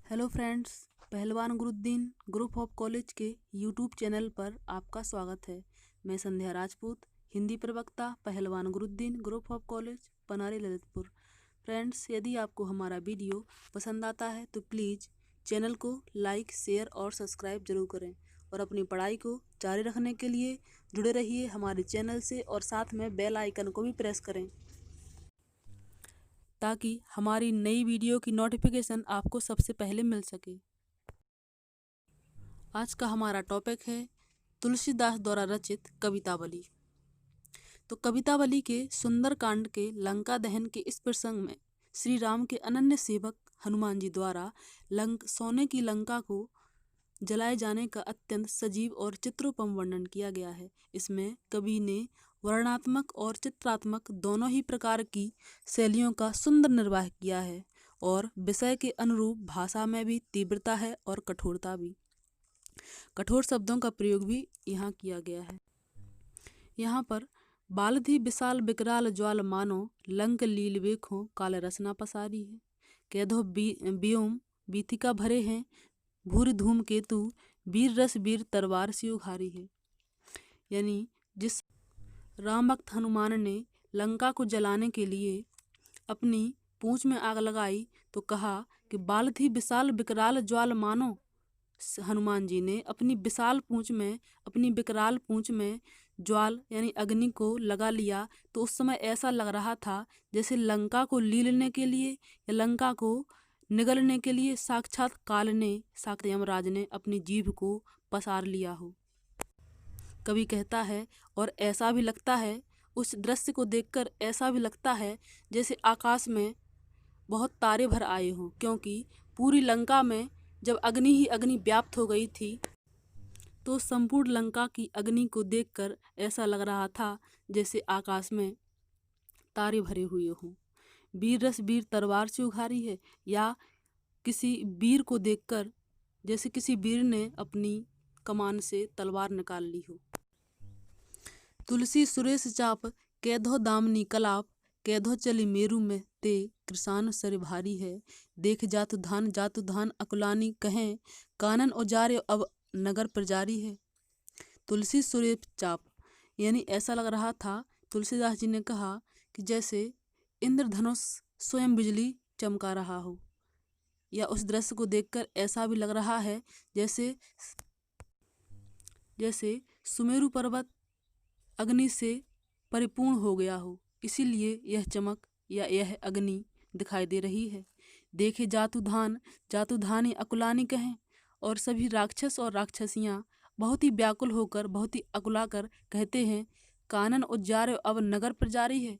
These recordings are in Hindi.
हेलो फ्रेंड्स, पहलवान गुरुद्दीन ग्रुप ऑफ कॉलेज के यूट्यूब चैनल पर आपका स्वागत है। मैं संध्या राजपूत, हिंदी प्रवक्ता, Pahalwan Guruddin group of college, Panari Lalitpur. Friends, यदि आपको हमारा वीडियो पसंद आता है तो प्लीज़ चैनल को लाइक, शेयर और सब्सक्राइब जरूर करें और अपनी पढ़ाई को जारी रखने के लिए जुड़े रहिए हमारे चैनल से और साथ में बेल आइकन को भी प्रेस करें ताकि हमारी नई वीडियो की नोटिफिकेशन आपको सबसे पहले मिल सके। आज का हमारा टॉपिक है तुलसीदास द्वारा रचित कवितावली। तो कवितावली के सुंदरकांड के लंका दहन के इस प्रसंग में श्री राम के अनन्य सेवक हनुमान जी द्वारा सोने की लंका को जलाए जाने का अत्यंत सजीव और चित्रोपम वर्णन किया गया है। इसमें कवि ने वर्णनात्मक और चित्रात्मक दोनों ही प्रकार की शैलियों का सुंदर निर्वाह किया है और विषय के अनुरूप भाषा में भी तीव्रता है और कठोरता भी। कठोर शब्दों का प्रयोग भी यहाँ किया गया है। यहाँ पर बालधि विशाल विकराल ज्वाल मानो लंक लील वेखो काल रसना पसारी है। कैधो व्योम बीथिका भरे हैं भूरि धूम केतु वीर रस वीर तरवार से उघारी है। यानी जिस राम भक्त हनुमान ने लंका को जलाने के लिए अपनी पूंछ में आग लगाई तो कहा कि बालधि विशाल विकराल ज्वाल मानो। हनुमान जी ने अपनी विशाल पूंछ में, अपनी विकराल पूंछ में ज्वाल यानी अग्नि को लगा लिया तो उस समय ऐसा लग रहा था जैसे लंका को लीलने के लिए या लंका को निगलने के लिए साक्षात काल ने, साक्षात यमराज ने अपनी जीभ को पसार लिया हो। कवि कहता है और ऐसा भी लगता है, उस दृश्य को देखकर ऐसा भी लगता है जैसे आकाश में बहुत तारे भर आए हों, क्योंकि पूरी लंका में जब अग्नि ही अग्नि व्याप्त हो गई थी तो संपूर्ण लंका की अग्नि को देखकर ऐसा लग रहा था जैसे आकाश में तारे भरे हुए हों। वीर रस वीर तरवार से उघारी है, या किसी वीर को देखकर जैसे किसी वीर ने अपनी कमान से तलवार निकाल ली हो। तुलसी सुरेश चाप कैधो दामनी कलाप कैधो चली मेरू में ते कृसान सर भारी है। देख जातु धान अकुलानी कहें कानन औजार्य अब नगर प्रजारी है। तुलसी सुरेश चाप यानी ऐसा लग रहा था, तुलसीदास जी ने कहा कि जैसे इंद्रधनुष स्वयं बिजली चमका रहा हो, या उस दृश्य को देखकर ऐसा भी लग रहा है जैसे सुमेरु पर्वत अग्नि से परिपूर्ण हो गया हो, इसीलिए यह चमक या यह अग्नि दिखाई दे रही है। देखे जातु धानी अकुलानी कहें, और सभी राक्षस और राक्षसियाँ बहुत ही व्याकुल होकर, बहुत ही अकुलाकर कहते हैं कानन उज्जारे अब नगर प्रजारी है।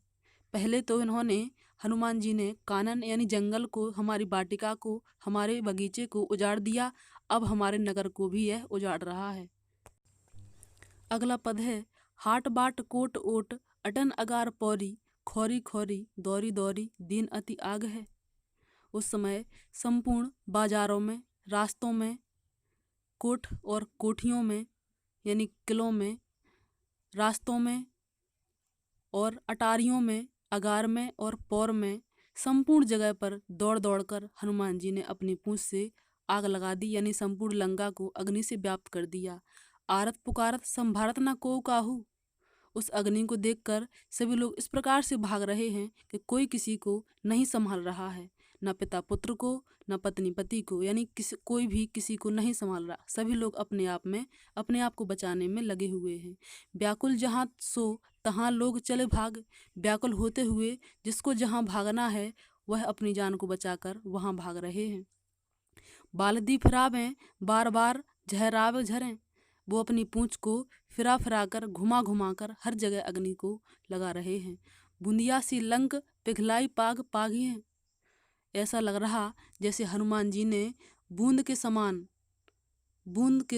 पहले तो इन्होंने, हनुमान जी ने कानन यानी जंगल को, हमारी वाटिका को, हमारे बगीचे को उजाड़ दिया, अब हमारे नगर को भी यह उजाड़ रहा है। अगला पद है हाट बाट कोट ओट अटन अगार पौरी खोरी खोरी दौरी दौरी दीन अति आग है। उस समय संपूर्ण बाजारों में, रास्तों में, कोठ और कोठियों में यानी किलों में, रास्तों में और अटारियों में, अगार में और पौर में, संपूर्ण जगह पर दौड़ दौड़कर हनुमान जी ने अपनी पूंछ से आग लगा दी, यानी संपूर्ण लंका को अग्नि से व्याप्त कर दिया। आरत पुकारत संभारत न को काहू। उस अग्नि को देखकर सभी लोग इस प्रकार से भाग रहे हैं कि कोई किसी को नहीं संभाल रहा है, न पिता पुत्र को, न पत्नी पति को, यानी कोई भी किसी को नहीं संभाल रहा। सभी लोग अपने आप को बचाने में लगे हुए हैं। व्याकुल जहाँ सो तहाँ लोग चले भाग। व्याकुल होते हुए जिसको जहाँ भागना है वह अपनी जान को बचाकर वहाँ भाग रहे हैं। बालदी फिरावें बार बार झहरावे झरें, वो अपनी पूंछ को फिरा फिरा कर, घुमा घुमा कर हर जगह अग्नि को लगा रहे हैं। बूंदिया सी लंक पिघलाई पाग पागी हैं। ऐसा लग रहा जैसे हनुमान जी ने बूंद के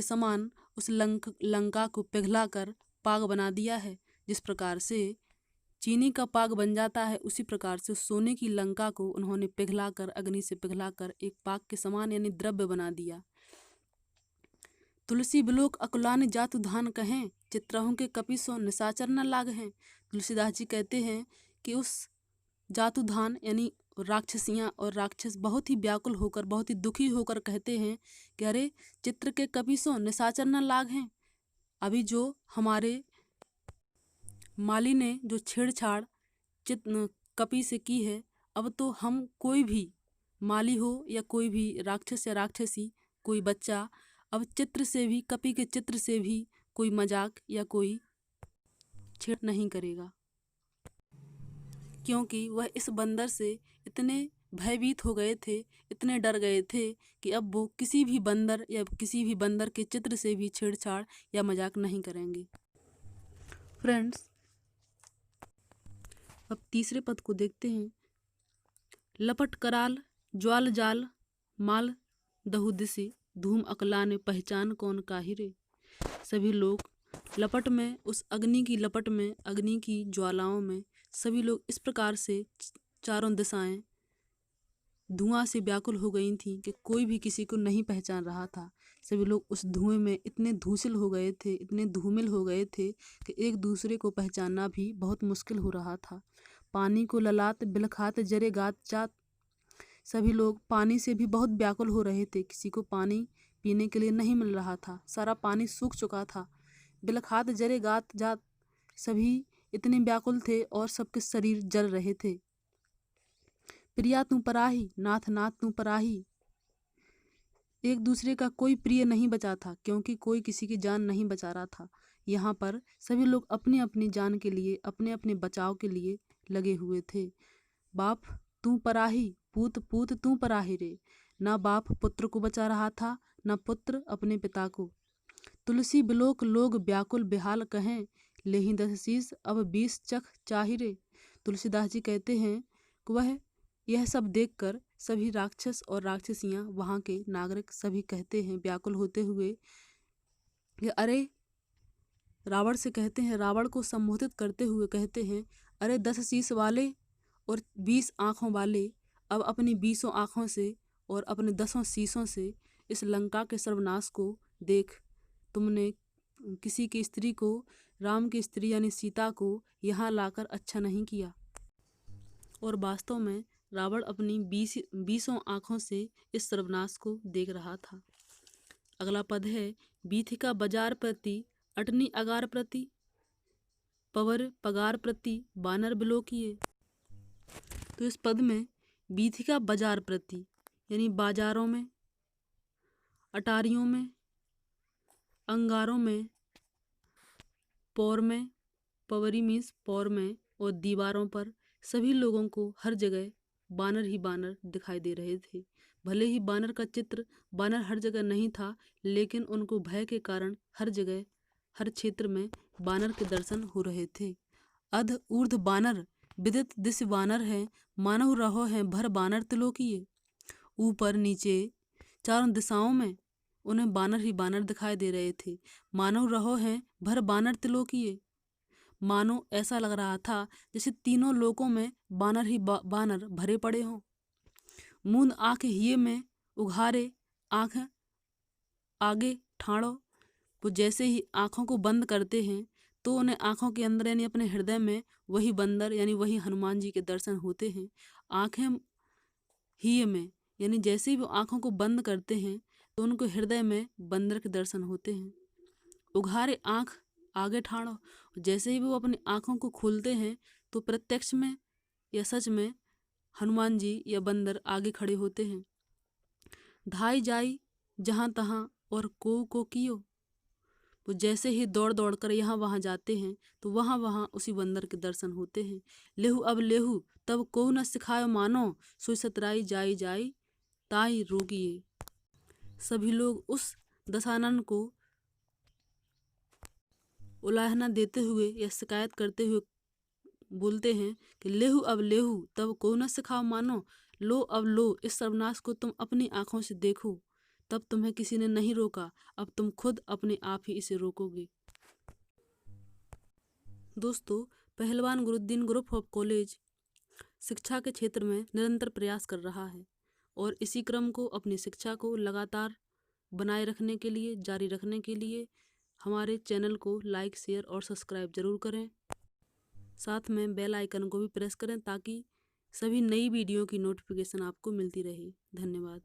समान उस लंका को पिघला कर पाग बना दिया है। जिस प्रकार से चीनी का पाग बन जाता है, उसी प्रकार से सोने की लंका को उन्होंने पिघलाकर, अग्नि से पिघलाकर एक पाग के समान यानी द्रव्य बना दिया। तुलसी बिलोक अकुलानी जातु धान कहें चित्रहु के कपिसो निशाचर न लाग हैं। तुलसीदास जी कहते हैं कि उस जातु धान यानी और राक्षसियाँ और राक्षस बहुत ही व्याकुल होकर, बहुत ही दुखी होकर कहते हैं कि अरे चित्र के कपीसों, निशाचर न लाग हैं। अभी जो हमारे माली ने जो छेड़छाड़ कपी से की है, अब तो हम कोई भी माली हो या कोई भी राक्षस या राक्षसी, कोई बच्चा, अब चित्र से भी, कपी के चित्र से भी कोई मजाक या कोई छेड़ नहीं करेगा, क्योंकि वह इस बंदर से इतने भयभीत हो गए थे, इतने डर गए थे कि अब वो किसी भी बंदर या किसी भी बंदर के चित्र से भी छेड़छाड़ या मजाक नहीं करेंगे। फ्रेंड्स, अब तीसरे पद को देखते हैं। लपट कराल ज्वाल जाल माल दहु दिसे, धूम अकला ने पहचान कौन काहि रे। सभी लोग लपट में, उस अग्नि की लपट में, अग्नि की ज्वालाओं में सभी लोग इस प्रकार से चारों दिशाएं धुआं से व्याकुल हो गई थीं कि कोई भी किसी को नहीं पहचान रहा था। सभी लोग उस धुएं में इतने धूसिल हो गए थे, इतने धूमिल हो गए थे कि एक दूसरे को पहचानना भी बहुत मुश्किल हो रहा था। पानी को ललाट बिलखात जरे गात चात, सभी लोग पानी से भी बहुत व्याकुल हो रहे थे। किसी को पानी पीने के लिए नहीं मिल रहा था, सारा पानी सूख चुका था। बिलखात जरे गात जात, सभी इतने व्याकुल थे और सबके शरीर जल रहे थे। प्रिया तू पराही, नाथ नाथ तू पराही, एक दूसरे का कोई प्रिय नहीं बचा था, क्योंकि कोई किसी की जान नहीं बचा रहा था। यहाँ पर सभी लोग अपनी अपनी जान के लिए, अपने अपने बचाव के लिए लगे हुए थे। बाप तू पराही, पूत पूत तू पराही रे। ना बाप पुत्र को बचा रहा था, ना पुत्र अपने पिता को। तुलसी बिलोक लोग व्याकुल बेहाल कहें, लेहि 10 शीस अब 20 चख चाहि रे। तुलसीदास जी कहते हैं कि वह यह सब देखकर सभी राक्षस और राक्षसियां, वहाँ के नागरिक सभी कहते हैं व्याकुल होते हुए कि अरे, रावण से कहते हैं, रावण को संबोधित करते हुए कहते हैं, अरे 10 शीस वाले और 20 आँखों वाले, अब अपनी 20 आँखों से और अपने 10 शीसों से इस लंका के सर्वनाश को देख। तुमने किसी की स्त्री को, राम की स्त्री यानी सीता को यहाँ लाकर अच्छा नहीं किया। और वास्तव में रावण अपनी 20 आँखों से इस सर्वनाश को देख रहा था। अगला पद है, बीथिका बाजार प्रति अटनी अगार प्रति, पवर पगार प्रति बानर बिलोकिए। तो इस पद में बीथिका बाजार प्रति यानी बाजारों में, अटारियों में, अंगारों में, पौर में, पवरी मीन्स पौर में, और दीवारों पर सभी लोगों को हर जगह बानर ही बानर दिखाई दे रहे थे। भले ही बानर का चित्र, बानर हर जगह नहीं था, लेकिन उनको भय के कारण हर जगह, हर क्षेत्र में बानर के दर्शन हो रहे थे। अध ऊर्ध्व बानर विदित दिश बानर है, मानव रहो है भर बानर तिलोकिए। ऊपर नीचे चारों दिशाओं में उन्हें बानर ही बानर दिखाई दे रहे थे। मानव रहो हैं भर बानर तिलोकिए, मानो ऐसा लग रहा था जैसे तीनों लोकों में बानर ही बानर भरे पड़े हों। मूंद आँख हिये में उघारे, आँख आगे ठाड़ो। वो जैसे ही आँखों को बंद करते हैं तो उन्हें आँखों के अंदर यानी अपने हृदय में वही बंदर यानी वही हनुमान जी के दर्शन होते हैं। आँखें हिये में यानी जैसे ही वो आँखों को बंद करते हैं तो उनको हृदय में बंदर के दर्शन होते हैं। उघारे आँख आगे ठाड़ो, जैसे ही वो अपनी आँखों को खोलते हैं तो प्रत्यक्ष में या सच में हनुमान जी या बंदर आगे खड़े होते हैं। धाई जाई जहाँ तहाँ और को कियो, वो जैसे ही दौड़ दौड़ कर यहाँ वहाँ जाते हैं तो वहाँ वहाँ उसी बंदर के दर्शन होते हैं। लेहु अब लेहु तब को न सिखायो मानो, सोई सतराई जाई जाई ताई रोगिए। सभी लोग उस दशानन को उलाहना देते हुए या शिकायत करते हुए बोलते हैं कि लेहु अब लेहु तब को न सिखाओ मानो, लो अब लो इस सर्वनाश को तुम अपनी आंखों से देखो। तब तुम्हें किसी ने नहीं रोका, अब तुम खुद अपने आप ही इसे रोकोगे। दोस्तों, पहलवान गुरुद्दीन ग्रुप ऑफ कॉलेज शिक्षा के क्षेत्र में निरंतर प्रयास कर रहा है और इसी क्रम को, अपनी शिक्षा को लगातार बनाए रखने के लिए, जारी रखने के लिए हमारे चैनल को लाइक, शेयर और सब्सक्राइब जरूर करें। साथ में बेल आइकन को भी प्रेस करें ताकि सभी नई वीडियो की नोटिफिकेशन आपको मिलती रहे। धन्यवाद।